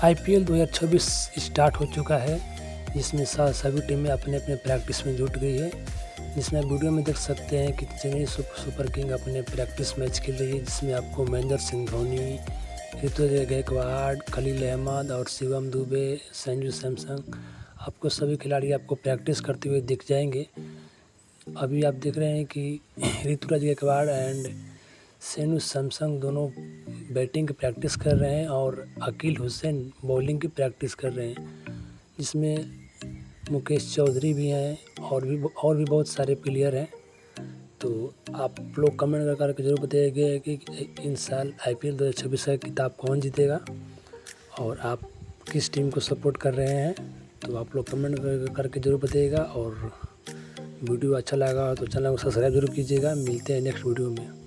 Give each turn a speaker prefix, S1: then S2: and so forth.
S1: IPL 2026 start हो चुका है, जिसमें सभी टीमें अपने अपने प्रैक्टिस में जुट गई है। जिसमें आप वीडियो में देख सकते हैं कि चेन्नई सुपर किंग अपने प्रैक्टिस मैच खेल रही है, जिसमें आपको महेंद्र सिंह धोनी, ऋतुराज गायकवाड़, खलील अहमद और शिवम दुबे, संजू सैमसन, आपको सभी खिलाड़ी आपको प्रैक्टिस करते हुए दिख जाएंगे। अभी आप देख रहे हैं कि ऋतुराज गायकवाड़ एंड संजू सैमसन दोनों बैटिंग की प्रैक्टिस कर रहे हैं और अकील हुसैन बॉलिंग की प्रैक्टिस कर रहे हैं, जिसमें मुकेश चौधरी भी हैं और भी बहुत सारे प्लेयर हैं। तो आप लोग कमेंट करके जरूर बताइएगा कि इन साल आईपीएल 2026 का खिताब कौन जीतेगा और आप किस टीम को सपोर्ट कर रहे हैं। तो आप लोग कमेंट करके जरूर बताइएगा और वीडियो अच्छा लगा तो चैनल को सब्सक्राइब जरूर कीजिएगा। मिलते हैं नेक्स्ट वीडियो में।